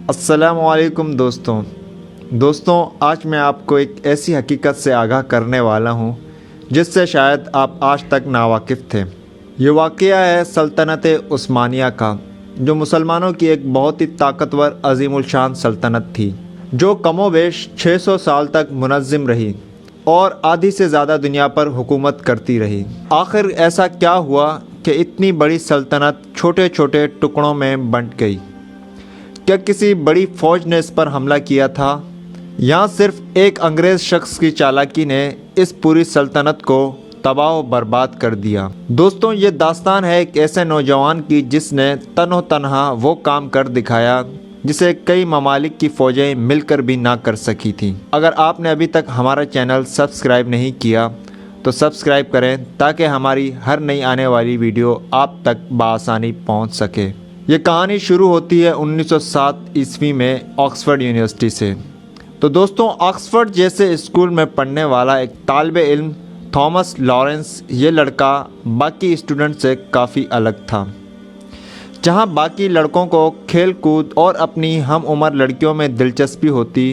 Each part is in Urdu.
السلام علیکم دوستوں، آج میں آپ کو ایک ایسی حقیقت سے آگاہ کرنے والا ہوں جس سے شاید آپ آج تک ناواقف تھے۔ یہ واقعہ ہے سلطنت عثمانیہ کا، جو مسلمانوں کی ایک بہت ہی طاقتور عظیم الشان سلطنت تھی، جو کم و بیش 600 سال تک منظم رہی اور آدھی سے زیادہ دنیا پر حکومت کرتی رہی۔ آخر ایسا کیا ہوا کہ اتنی بڑی سلطنت چھوٹے چھوٹے ٹکڑوں میں بنٹ گئی؟ کیا کسی بڑی فوج نے اس پر حملہ کیا تھا، یا صرف ایک انگریز شخص کی چالاکی نے اس پوری سلطنت کو تباہ و برباد کر دیا؟ دوستوں، یہ داستان ہے ایک ایسے نوجوان کی جس نے تنہا وہ کام کر دکھایا جسے کئی ممالک کی فوجیں مل کر بھی نہ کر سکی تھیں۔ اگر آپ نے ابھی تک ہمارا چینل سبسکرائب نہیں کیا تو سبسکرائب کریں تاکہ ہماری ہر نئی آنے والی ویڈیو آپ تک بآسانی پہنچ سکے۔ یہ کہانی شروع ہوتی ہے 1907 عیسوی میں آکسفورڈ یونیورسٹی سے۔ تو دوستوں، آکسفورڈ جیسے اسکول میں پڑھنے والا ایک طالب علم تھامس لارنس، یہ لڑکا باقی اسٹوڈنٹ سے کافی الگ تھا۔ جہاں باقی لڑکوں کو کھیل کود اور اپنی ہم عمر لڑکیوں میں دلچسپی ہوتی،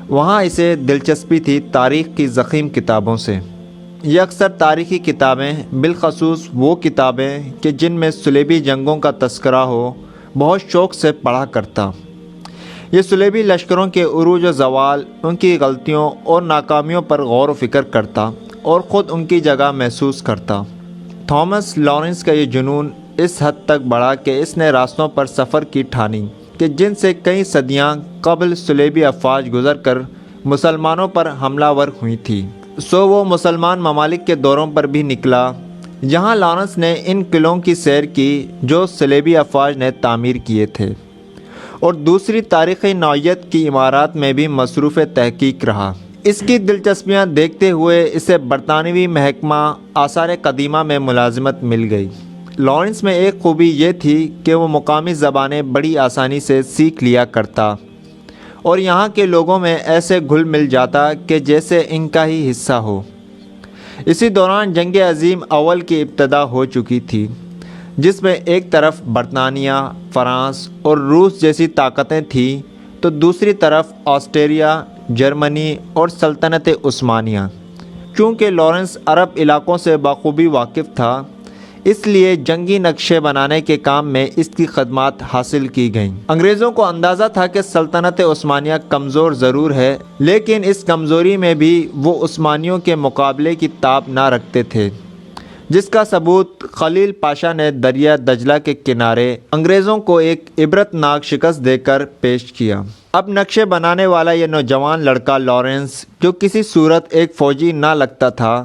وہاں اسے دلچسپی تھی تاریخ کی ضخیم کتابوں سے۔ یہ اکثر تاریخی کتابیں، بالخصوص وہ کتابیں کہ جن میں صلیبی جنگوں کا تذکرہ ہو، بہت شوق سے پڑھا کرتا۔ یہ صلیبی لشکروں کے عروج و زوال، ان کی غلطیوں اور ناکامیوں پر غور و فکر کرتا اور خود ان کی جگہ محسوس کرتا۔ تھامس لارنس کا یہ جنون اس حد تک بڑھا کہ اس نے راستوں پر سفر کی ٹھانی کہ جن سے کئی صدیاں قبل صلیبی افواج گزر کر مسلمانوں پر حملہ ور ہوئی تھی۔ وہ مسلمان ممالک کے دوروں پر بھی نکلا۔ یہاں لارنس نے ان قلعوں کی سیر کی جو صلیبی افواج نے تعمیر کیے تھے، اور دوسری تاریخی نوعیت کی عمارات میں بھی مصروف تحقیق رہا۔ اس کی دلچسپیاں دیکھتے ہوئے اسے برطانوی محکمہ آثار قدیمہ میں ملازمت مل گئی۔ لارنس میں ایک خوبی یہ تھی کہ وہ مقامی زبانیں بڑی آسانی سے سیکھ لیا کرتا اور یہاں کے لوگوں میں ایسے گھل مل جاتا کہ جیسے ان کا ہی حصہ ہو۔ اسی دوران جنگ عظیم اول کی ابتدا ہو چکی تھی، جس میں ایک طرف برطانیہ، فرانس اور روس جیسی طاقتیں تھیں تو دوسری طرف آسٹریا، جرمنی اور سلطنت عثمانیہ۔ چونکہ لارنس عرب علاقوں سے بخوبی واقف تھا، اس لیے جنگی نقشے بنانے کے کام میں اس کی خدمات حاصل کی گئیں۔ انگریزوں کو اندازہ تھا کہ سلطنت عثمانیہ کمزور ضرور ہے، لیکن اس کمزوری میں بھی وہ عثمانیوں کے مقابلے کی تاب نہ رکھتے تھے، جس کا ثبوت خلیل پاشا نے دریا دجلہ کے کنارے انگریزوں کو ایک عبرتناک شکست دے کر پیش کیا۔ اب نقشے بنانے والا یہ نوجوان لڑکا لارنس، جو کسی صورت ایک فوجی نہ لگتا تھا،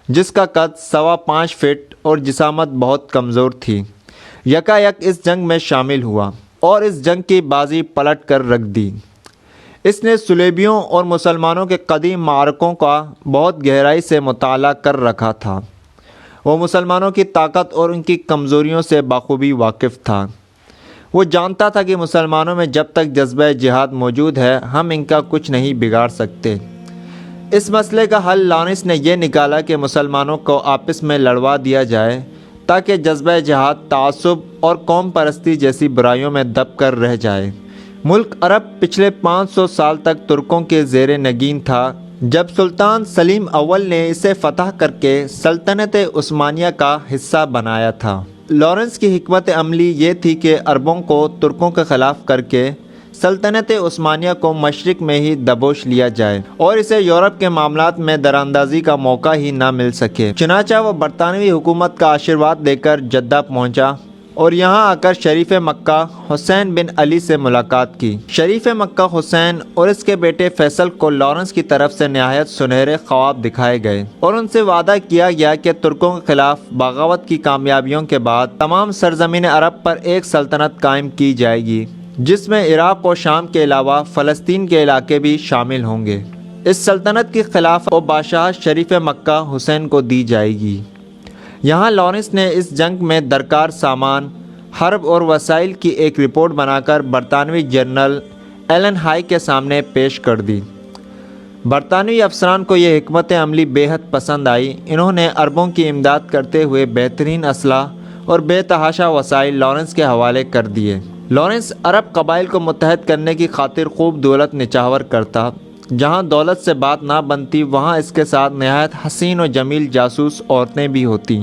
جس کا قد 5.25 فٹ اور جسامت بہت کمزور تھی، یکایک اس جنگ میں شامل ہوا اور اس جنگ کی بازی پلٹ کر رکھ دی۔ اس نے صلیبیوں اور مسلمانوں کے قدیم معرکوں کا بہت گہرائی سے مطالعہ کر رکھا تھا۔ وہ مسلمانوں کی طاقت اور ان کی کمزوریوں سے بخوبی واقف تھا۔ وہ جانتا تھا کہ مسلمانوں میں جب تک جذبہ جہاد موجود ہے، ہم ان کا کچھ نہیں بگاڑ سکتے۔ اس مسئلے کا حل لارنس نے یہ نکالا کہ مسلمانوں کو آپس میں لڑوا دیا جائے تاکہ جذبہ جہاد، تعصب اور قوم پرستی جیسی برائیوں میں دب کر رہ جائے۔ ملک عرب پچھلے 500 سال تک ترکوں کے زیر نگین تھا، جب سلطان سلیم اول نے اسے فتح کر کے سلطنت عثمانیہ کا حصہ بنایا تھا۔ لارنس کی حکمت عملی یہ تھی کہ عربوں کو ترکوں کے خلاف کر کے سلطنت عثمانیہ کو مشرق میں ہی دبوچ لیا جائے اور اسے یورپ کے معاملات میں دراندازی کا موقع ہی نہ مل سکے۔ چنانچہ وہ برطانوی حکومت کا آشیرواد دے کر جدہ پہنچا اور یہاں آ کر شریف مکہ حسین بن علی سے ملاقات کی۔ شریف مکہ حسین اور اس کے بیٹے فیصل کو لارنس کی طرف سے نہایت سنہرے خواب دکھائے گئے اور ان سے وعدہ کیا گیا کہ ترکوں کے خلاف بغاوت کی کامیابیوں کے بعد تمام سرزمین عرب پر ایک سلطنت قائم کی جائے گی، جس میں عراق و شام کے علاوہ فلسطین کے علاقے بھی شامل ہوں گے۔ اس سلطنت کی خلافت و بادشاہت شریف مکہ حسین کو دی جائے گی۔ یہاں لارنس نے اس جنگ میں درکار سامان، حرب اور وسائل کی ایک رپورٹ بنا کر برطانوی جنرل ایلن ہائی کے سامنے پیش کر دی۔ برطانوی افسران کو یہ حکمت عملی بے حد پسند آئی۔ انہوں نے عربوں کی امداد کرتے ہوئے بہترین اسلحہ اور بے تحاشا وسائل لارنس کے حوالے کر دیے۔ لارنس عرب قبائل کو متحد کرنے کی خاطر خوب دولت نچھاور کرتا۔ جہاں دولت سے بات نہ بنتی وہاں اس کے ساتھ نہایت حسین و جمیل جاسوس عورتیں بھی ہوتی،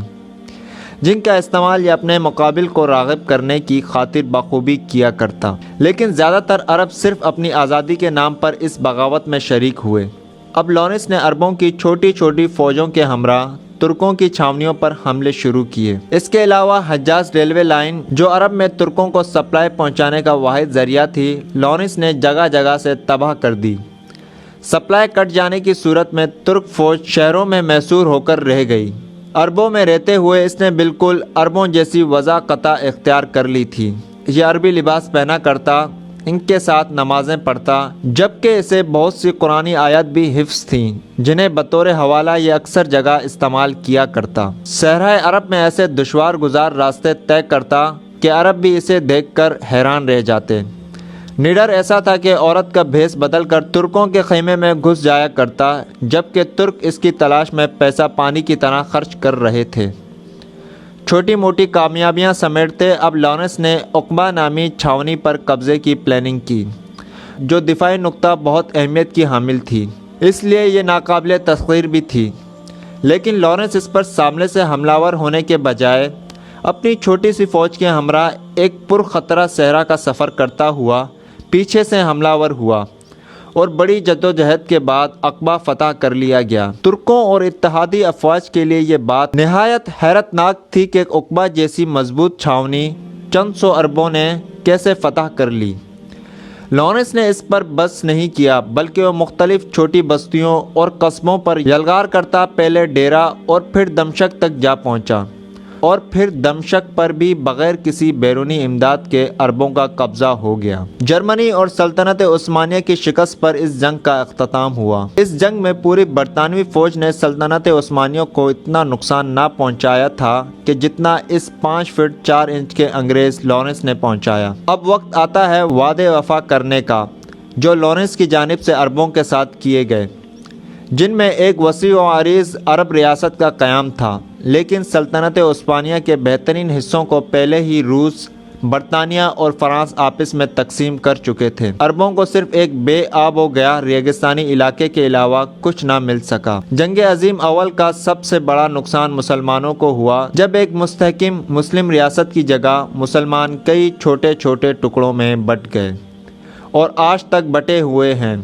جن کا استعمال یہ اپنے مقابل کو راغب کرنے کی خاطر بخوبی کیا کرتا۔ لیکن زیادہ تر عرب صرف اپنی آزادی کے نام پر اس بغاوت میں شریک ہوئے۔ اب لارنس نے عربوں کی چھوٹی چھوٹی فوجوں کے ہمراہ ترکوں کی چھاونیوں پر حملے شروع کیے۔ اس کے علاوہ حجاز ریلوے لائن، جو عرب میں ترکوں کو سپلائی پہنچانے کا واحد ذریعہ تھی، لارنس نے جگہ جگہ سے تباہ کر دی۔ سپلائی کٹ جانے کی صورت میں ترک فوج شہروں میں محصور ہو کر رہ گئی۔ عربوں میں رہتے ہوئے اس نے بالکل عربوں جیسی وضاقتہ اختیار کر لی تھی۔ یہ عربی لباس پہنا کرتا، ان کے ساتھ نمازیں پڑھتا، جبکہ اسے بہت سی قرآنی آیات بھی حفظ تھیں، جنہیں بطور حوالہ یہ اکثر جگہ استعمال کیا کرتا۔ صحرائے عرب میں ایسے دشوار گزار راستے طے کرتا کہ عرب بھی اسے دیکھ کر حیران رہ جاتے۔ نڈر ایسا تھا کہ عورت کا بھیس بدل کر ترکوں کے خیمے میں گھس جایا کرتا، جبکہ ترک اس کی تلاش میں پیسہ پانی کی طرح خرچ کر رہے تھے۔ چھوٹی موٹی کامیابیاں سمیٹتے اب لارنس نے عقبہ نامی چھاونی پر قبضے کی پلاننگ کی، جو دفاعی نقطہ بہت اہمیت کی حامل تھی، اس لیے یہ ناقابل تسخیر بھی تھی۔ لیکن لارنس اس پر سامنے سے حملہ ور ہونے کے بجائے اپنی چھوٹی سی فوج کے ہمراہ ایک پرخطرہ صحرا کا سفر کرتا ہوا پیچھے سے حملہ ور ہوا، اور بڑی جدوجہد کے بعد عقبہ فتح کر لیا گیا۔ ترکوں اور اتحادی افواج کے لیے یہ بات نہایت حیرت ناک تھی کہ عقبہ جیسی مضبوط چھاونی چند سو عربوں نے کیسے فتح کر لی۔ لارنس نے اس پر بس نہیں کیا، بلکہ وہ مختلف چھوٹی بستیوں اور قصبوں پر یلغار کرتا پہلے ڈیرہ اور پھر دمشق تک جا پہنچا، اور پھر دمشق پر بھی بغیر کسی بیرونی امداد کے عربوں کا قبضہ ہو گیا۔ جرمنی اور سلطنت عثمانیہ کی شکست پر اس جنگ کا اختتام ہوا۔ اس جنگ میں پوری برطانوی فوج نے سلطنت عثمانیہ کو اتنا نقصان نہ پہنچایا تھا کہ جتنا اس 5 فٹ 4 انچ کے انگریز لارنس نے پہنچایا۔ اب وقت آتا ہے وعدے وفا کرنے کا، جو لارنس کی جانب سے عربوں کے ساتھ کیے گئے، جن میں ایک وسیع و عریض عرب ریاست کا قیام تھا۔ لیکن سلطنت عثمانیہ کے بہترین حصوں کو پہلے ہی روس، برطانیہ اور فرانس آپس میں تقسیم کر چکے تھے۔ عربوں کو صرف ایک بے آب و گیا ریگستانی علاقے کے علاوہ کچھ نہ مل سکا۔ جنگ عظیم اول کا سب سے بڑا نقصان مسلمانوں کو ہوا، جب ایک مستحکم مسلم ریاست کی جگہ مسلمان کئی چھوٹے چھوٹے ٹکڑوں میں بٹ گئے، اور آج تک بٹے ہوئے ہیں۔